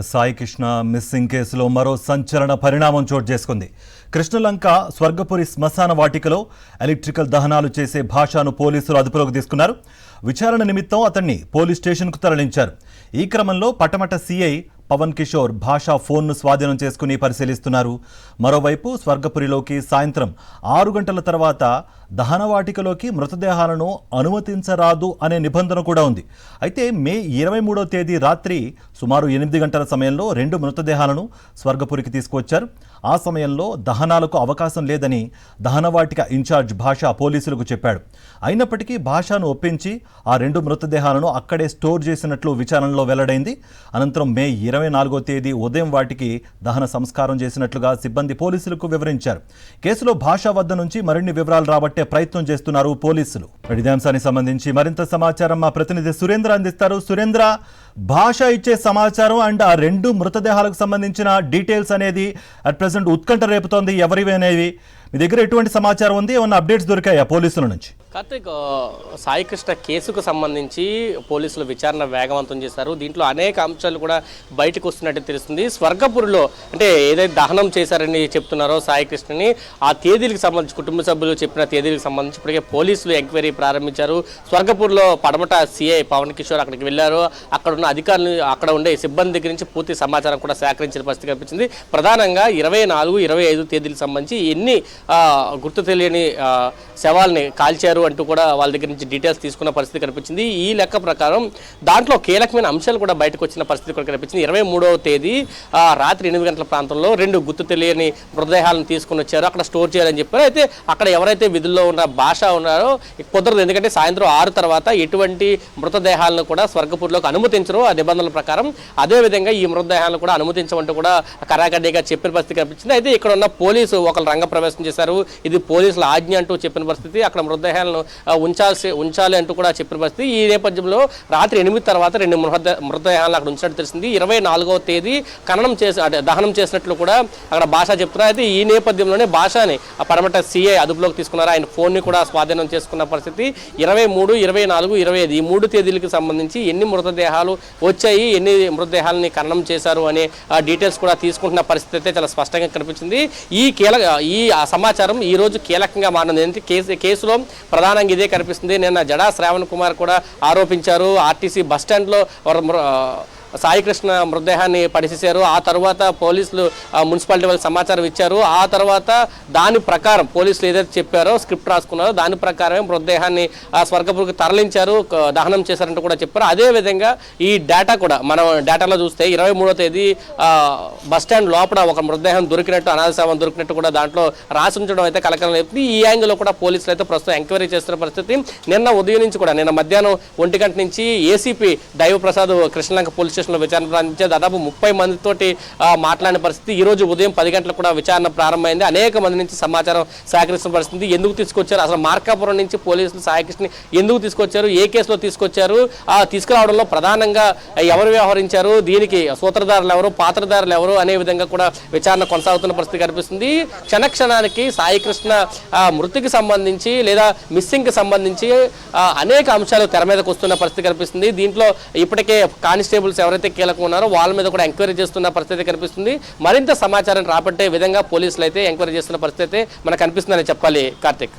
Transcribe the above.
Sai Krishna missing కేసులో మరో సంచలన పరిణామం చోటు చేసుకుంది. కృష్ణలంక స్వర్గపురి శ్మశాన వాటికలో ఎలక్ట్రికల్ దహనాలు చేసే భాషను పోలీసులు అదుపులోకి తీసుకున్నారు. విచారణ నిమిత్తం అతన్ని పోలీస్ స్టేషన్కు తరలించారు. ఈ క్రమంలో పటమట సీఐ పవన్ కిషోర్ భాషా ఫోన్ను స్వాధీనం చేసుకుని పరిశీలిస్తున్నారు. మరోవైపు స్వర్గపురిలోకి సాయంత్రం 6 గంటల తర్వాత దహనవాటికలోకి మృతదేహాలను అనుమతించరాదు అనే నిబంధన కూడా ఉంది. అయితే మే 23వ తేదీ రాత్రి సుమారు 8 గంటల సమయంలో 2 మృతదేహాలను స్వర్గపురికి తీసుకువచ్చారు. ఆ సమయంలో దహనాలకు అవకాశం లేదని దహనవాటిక ఇన్ఛార్జ్ భాష పోలీసులకు చెప్పాడు. అయినప్పటికీ భాషను ఒప్పించి ఆ 2 మృతదేహాలను అక్కడే స్టోర్ చేసినట్లు విచారణలో వెల్లడైంది. అనంతరం మే 24వ తేదీ ఉదయం వాటికి దహన సంస్కారం చేసినట్లుగా సిబ్బంది పోలీసులకు వివరించారు. కేసులో భాష వద్ద నుంచి మరిన్ని వివరాలు రాబట్టే ప్రయత్నం చేస్తున్నారు పోలీసులు. ఇదే అంశానికి సంబంధించి మరింత సమాచారం మా ప్రతినిధి సురేంద్ర అందిస్తారు. సురేంద్ర, భాష ఇచ్చే సమాచారం అండ్ ఆ 2 మృతదేహాలకు సంబంధించిన డీటెయిల్స్ అనేది అట్ ప్రెసెంట్ ఉత్కంఠ రేపుతోంది. ఎవరివి అనేవి మీ దగ్గర ఎటువంటి సమాచారం ఉంది? ఏమన్నా అప్డేట్స్ దొరికాయా పోలీసుల నుంచి? కార్తిక్, సాయి కృష్ణ కేసుకు సంబంధించి పోలీసులు విచారణ వేగవంతం చేశారు. దీంట్లో అనేక అంశాలు కూడా బయటకు వస్తున్నట్టు తెలుస్తుంది. స్వర్గపురిలో అంటే ఏదైతే దహనం చేశారని చెప్తున్నారో సాయి కృష్ణని, ఆ తేదీలకు సంబంధించి కుటుంబ సభ్యులు చెప్పిన తేదీలకు సంబంధించి ఇప్పటికే పోలీసులు ఎంక్వైరీ ప్రారంభించారు. స్వర్గపూర్లో పడమట సిఐ పవన్ కిషోర్ అక్కడికి వెళ్లారు. అక్కడ ఉన్న అధికారులు, అక్కడ ఉండే సిబ్బంది దగ్గర నుంచి పూర్తి సమాచారం కూడా సేకరించిన పరిస్థితి కనిపించింది. ప్రధానంగా 24, 25 తేదీలకు సంబంధించి ఎన్ని గుర్తు తెలియని శవాల్ని కాల్చారు అంటూ కూడా వాళ్ళ దగ్గర నుంచి డీటెయిల్స్ తీసుకున్న పరిస్థితి కనిపించింది. ఈ లెక్క ప్రకారం దాంట్లో కీలకమైన అంశాలు కూడా బయటకు వచ్చిన పరిస్థితి కూడా కనిపించింది. 23వ తేదీ రాత్రి 8 గంటల ప్రాంతంలో 2 గుర్తు తెలియని మృతదేహాలను తీసుకుని వచ్చారు. అక్కడ స్టోర్ చేయాలని చెప్పారు. అయితే అక్కడ ఎవరైతే విధుల్లో ఉన్న భాష ఉన్నారో కుదరదు, ఎందుకంటే సాయంత్రం 6 తర్వాత ఎటువంటి మృతదేహాలను కూడా స్వర్గపూర్లోకి అనుమతించరు ఆ నిబంధనల ప్రకారం. అదేవిధంగా ఈ మృతదేహాలను కూడా అనుమతించమంటూ కూడా కరాఖండిగా చెప్పిన పరిస్థితి కనిపించింది. అయితే ఇక్కడ ఉన్న పోలీసు ఒకరు రంగప్రవేశం చేశారు. ఇది పోలీసుల ఆజ్ఞ అంటూ చెప్పిన పరిస్థితి. అక్కడ మృతదేహాలను ఉంచాలి అంటూ కూడా చెప్పిన పరిస్థితి. ఈ నేపథ్యంలో రాత్రి 8 తర్వాత 2 మృతదేహాలను అక్కడ ఉంచినట్టు తెలిసింది. 24వ తేదీ దహనం చేసినట్లు కూడా అక్కడ భాష చెప్తున్నారు. అయితే ఈ నేపథ్యంలోనే భాషని పడమట సిఐ అదుపులోకి తీసుకున్నారు. ఆయన ఫోన్ని కూడా స్వాధీనం చేసుకున్న పరిస్థితి. 23, 24, 25 ఈ 3 తేదీలకు సంబంధించి ఎన్ని మృతదేహాలు వచ్చాయి, ఎన్ని మృతదేహాలని ఖననం చేశారు అనే డీటెయిల్స్ కూడా తీసుకుంటున్న పరిస్థితి అయితే చాలా స్పష్టంగా కనిపించింది. ఈ సమాచారం ఈ రోజు కీలకంగా మారింది. కేసులో ప్రధానంగా ఇదే కనిపిస్తుంది. నిన్న జడా శ్రావణ్ కుమార్ కూడా ఆరోపించారు. ఆర్టీసీ బస్టాండ్లో సాయి కృష్ణ మృతదేహాన్ని పడిచేశారు. ఆ తర్వాత పోలీసులు మున్సిపాలిటీ వాళ్ళకి సమాచారం ఇచ్చారు. ఆ తర్వాత దాని ప్రకారం పోలీసులు ఏదైతే చెప్పారో, స్క్రిప్ట్ రాసుకున్నారో దాని ప్రకారమే మృతదేహాన్ని స్వర్గపురికి తరలించారు, దహనం చేశారంటూ కూడా చెప్పారు. అదేవిధంగా ఈ డేటా కూడా మనం డేటాలో చూస్తే 23వ తేదీ బస్టాండ్ లోపల ఒక మృతదేహం దొరికినట్టు, అనాథ శవం దొరికినట్టు కూడా దాంట్లో రాసి ఉంచడం అయితే కలకలం లేపుతుంది. ఈ యాంగిల్లో కూడా పోలీసులు అయితే ప్రస్తుతం ఎంక్వైరీ చేస్తున్న పరిస్థితి. నిన్న ఉదయం నుంచి కూడా నిన్న మధ్యాహ్నం 1 గంట నుంచి ఏసీపీ దైవప్రసాద్ కృష్ణలంక పోలీస్ స్టేషన్లో విచారణ ప్రారంభించారు. దాదాపు 30 మందితోటి మాట్లాడిన పరిస్థితి. ఈ రోజు ఉదయం 10 గంటలకు కూడా విచారణ ప్రారంభమైంది. అనేక మంది నుంచి సమాచారం సేకరిస్తున్న పరిస్థితి. ఎందుకు తీసుకొచ్చారు, అసలు మార్కాపురం నుంచి పోలీసులు సాయి కృష్ణ ఎందుకు తీసుకొచ్చారు, ఏ కేసులో తీసుకొచ్చారు, తీసుకురావడంలో ప్రధానంగా ఎవరు వ్యవహరించారు, దీనికి సూత్రధారులు ఎవరు, పాత్రధారులు ఎవరు అనే విధంగా కూడా విచారణ కొనసాగుతున్న పరిస్థితి కనిపిస్తుంది. క్షణక్షణానికి సాయి కృష్ణ మృతికి సంబంధించి లేదా మిస్సింగ్కి సంబంధించి అనేక అంశాలు తెర మీదకు వస్తున్న పరిస్థితి కనిపిస్తుంది. దీంట్లో ఇప్పటికే కానిస్టేబుల్స్ ఎవరైతే కీలకం ఉన్నారో వాళ్ళ మీద కూడా ఎంక్వైరీ చేస్తున్న పరిస్థితి కనిపిస్తుంది. మరింత సమాచారం రాబట్టే విధంగా పోలీసులు అయితే ఎంక్వైరీ చేస్తున్న పరిస్థితి మనకు కనిపిస్తుందని చెప్పాలి. కార్తిక్.